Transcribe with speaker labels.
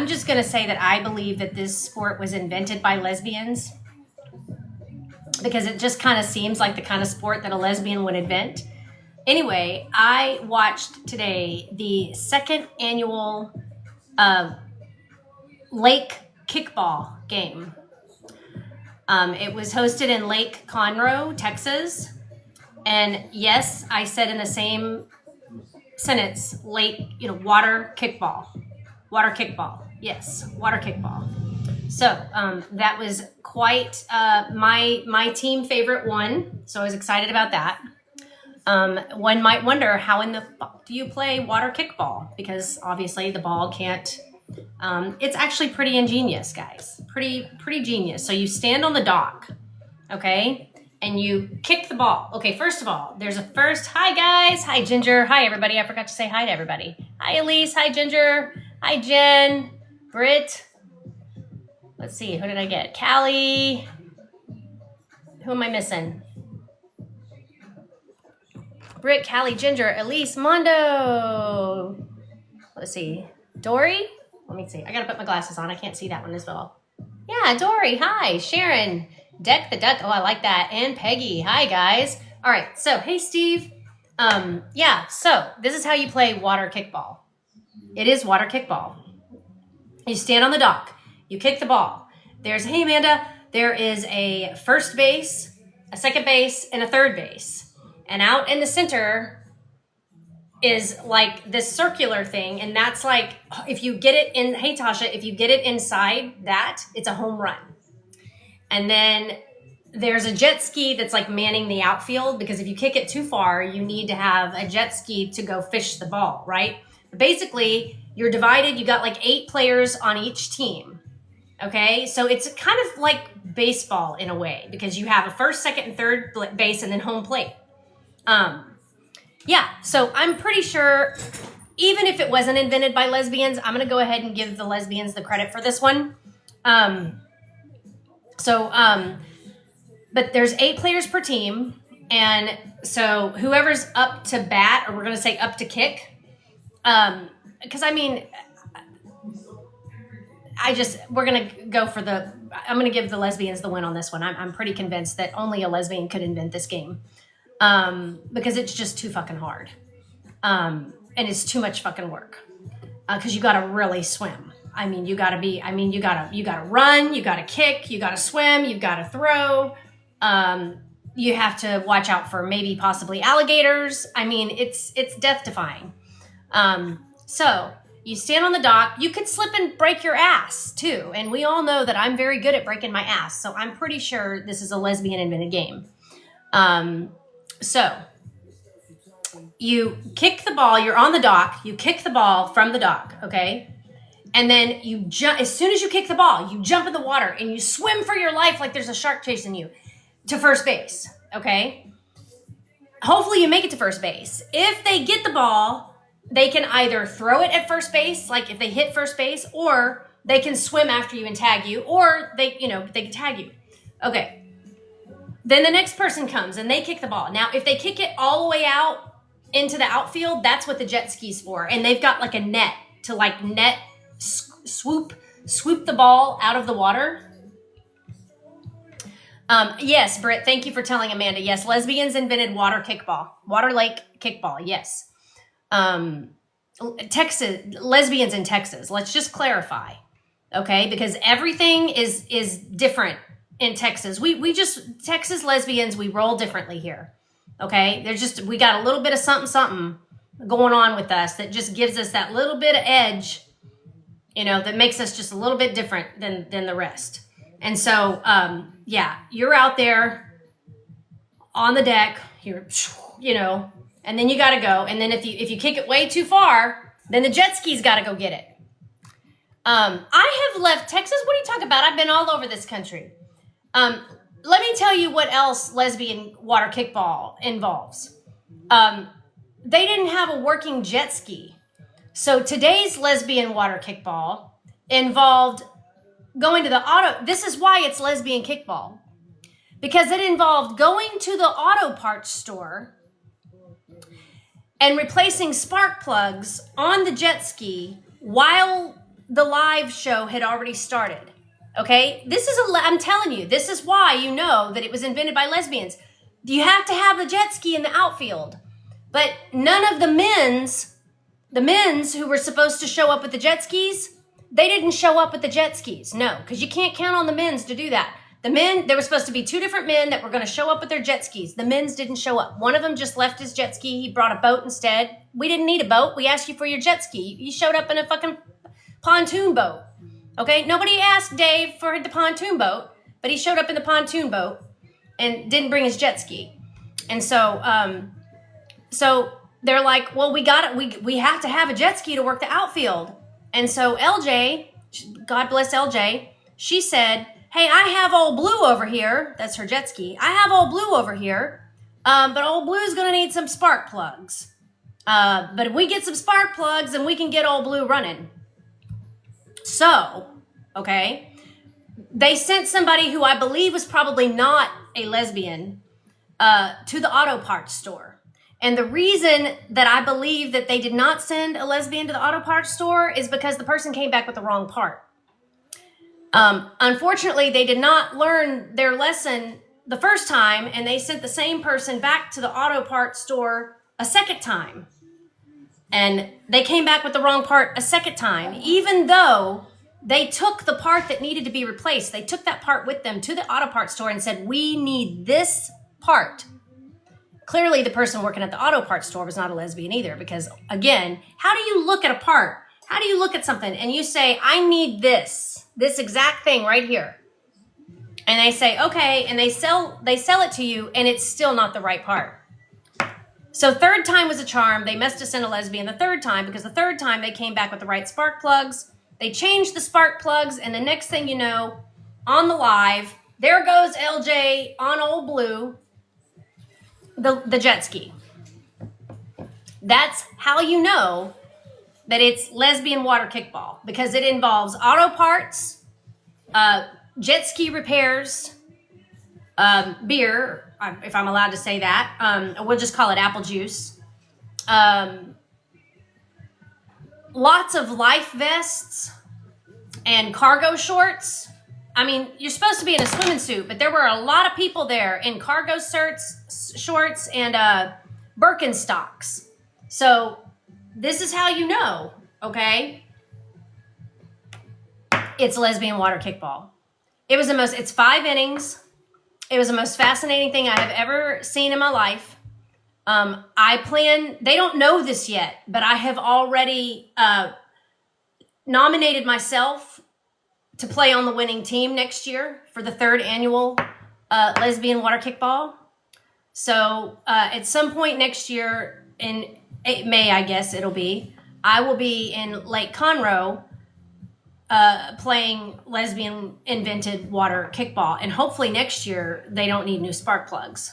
Speaker 1: I'm just going to say that I believe that this sport was invented by lesbians because it just kind of seems like the kind of sport that a lesbian would invent. Anyway, I watched today the second annual Lake Kickball game. It was hosted in Lake Conroe, Texas. And yes, I said in the same sentence, water kickball. Water kickball. Yes, water kickball. So that was quite my team favorite one. So I was excited about that. One might wonder, how in the fuck do you play water kickball? Because obviously the ball can't. It's actually pretty ingenious, guys. Pretty genius. So you stand on the dock, okay, and you kick the ball. Okay, first of all, there's a first. Hi, guys. Hi, Ginger. Hi, everybody. I forgot to say hi to everybody. Hi, Elise. Hi, Ginger. Hi, Jen. Britt. Let's see. Who did I get? Callie. Who am I missing? Britt, Callie, Ginger, Elise, Mondo. Let's see. Dory? Let me see. I got to put my glasses on. I can't see that one as well. Yeah, Dory. Hi. Sharon. Deck the Duck. Oh, I like that. And Peggy. Hi, guys. All right. So, hey, Steve. So this is how you play water kickball. It is water kickball. You stand on the dock. You kick the ball. Hey, Amanda. There is a first base, a second base, and a third base. And out in the center is like this circular thing. And that's like, if you get it in, hey, Tasha, if you get it inside that, it's a home run. And then there's a jet ski that's like manning the outfield, because if you kick it too far, you need to have a jet ski to go fish the ball, right? But basically, you're divided. You got like 8 players on each team. Okay, so it's kind of like baseball in a way, because you have a first, second, and third base and then home plate. So I'm pretty sure, even if it wasn't invented by lesbians, I'm going to go ahead and give the lesbians the credit for this one. But there's 8 players per team. And so whoever's up to bat, or we're going to say up to kick, because I mean, we're going to go for I'm going to give the lesbians the win on this one. I'm pretty convinced that only a lesbian could invent this game. Because it's just too fucking hard. And it's too much fucking work. Cause you gotta really swim. You gotta run, you gotta kick, you gotta swim, you gotta throw. You have to watch out for maybe possibly alligators. It's death defying. So you stand on the dock, you could slip and break your ass too. And we all know that I'm very good at breaking my ass. So I'm pretty sure this is a lesbian invented game. So you kick the ball, you're on the dock, you kick the ball from the dock, okay? And then you jump, as soon as you kick the ball, you jump in the water and you swim for your life like there's a shark chasing you to first base, okay? Hopefully you make it to first base. If they get the ball, they can either throw it at first base, like if they hit first base, or they can swim after you and tag you, or they can tag you. Okay. Then the next person comes and they kick the ball. Now, if they kick it all the way out into the outfield, that's what the jet ski's for. And they've got like a net to swoop the ball out of the water. Yes, Britt, thank you for telling Amanda. Yes, lesbians invented water lake kickball. Yes. Texas, lesbians in Texas. Let's just clarify. Okay. Because everything is different. In Texas, Texas lesbians, we roll differently here. Okay. We got a little bit of something going on with us that just gives us that little bit of edge, that makes us just a little bit different than the rest. And so, you're out there on the deck, and then you got to go. And then if you kick it way too far, then the jet ski's got to go get it. I have left Texas. What are you talking about? I've been all over this country. Let me tell you what else lesbian water kickball involves. They didn't have a working jet ski. So today's lesbian water kickball involved going to the auto. This is why it's lesbian kickball. Because it involved going to the auto parts store and replacing spark plugs on the jet ski while the live show had already started. Okay, I'm telling you, this is why you know that it was invented by lesbians. You have to have the jet ski in the outfield. But none of the men's who were supposed to show up with the jet skis, they didn't show up with the jet skis. No, because you can't count on the men's to do that. The men, there were supposed to be 2 different men that were going to show up with their jet skis. The men's didn't show up. One of them just left his jet ski. He brought a boat instead. We didn't need a boat. We asked you for your jet ski. You showed up in a fucking pontoon boat. Okay? Nobody asked Dave for the pontoon boat, but he showed up in the pontoon boat and didn't bring his jet ski. And so they're like, well, we have to have a jet ski to work the outfield. And so LJ, God bless LJ, she said, hey, I have old Blue over here. That's her jet ski. I have old Blue over here, but old Blue's going to need some spark plugs. But if we get some spark plugs, then we can get old Blue running. So, okay, they sent somebody who I believe was probably not a lesbian to the auto parts store. And the reason that I believe that they did not send a lesbian to the auto parts store is because the person came back with the wrong part. Unfortunately, they did not learn their lesson the first time, and they sent the same person back to the auto parts store a second time. And they came back with the wrong part a second time, even though they took the part that needed to be replaced. They took that part with them to the auto parts store and said, we need this part. Clearly, the person working at the auto parts store was not a lesbian either, because again, how do you look at a part? How do you look at something and you say, I need this exact thing right here. And they say, okay, and they sell it to you and it's still not the right part. So third time was a charm. They must have sent a lesbian the third time, because the third time they came back with the right spark plugs. They changed the spark plugs, and the next thing you know, on the live, there goes LJ on old Blue, the jet ski. That's how you know that it's lesbian water kickball, because it involves auto parts, jet ski repairs, beer, if I'm allowed to say that. We'll just call it apple juice. Lots of life vests and cargo shorts. I mean, you're supposed to be in a swimming suit, but there were a lot of people there in cargo shorts and Birkenstocks. So this is how you know, okay? It's lesbian water kickball. It's 5 innings. It was the most fascinating thing I have ever seen in my life. They don't know this yet, but I have already nominated myself to play on the winning team next year for the 3rd annual lesbian water kickball. So at some point next year, in May, I guess it'll be, I will be in Lake Conroe playing lesbian invented water kickball. And hopefully next year, they don't need new spark plugs.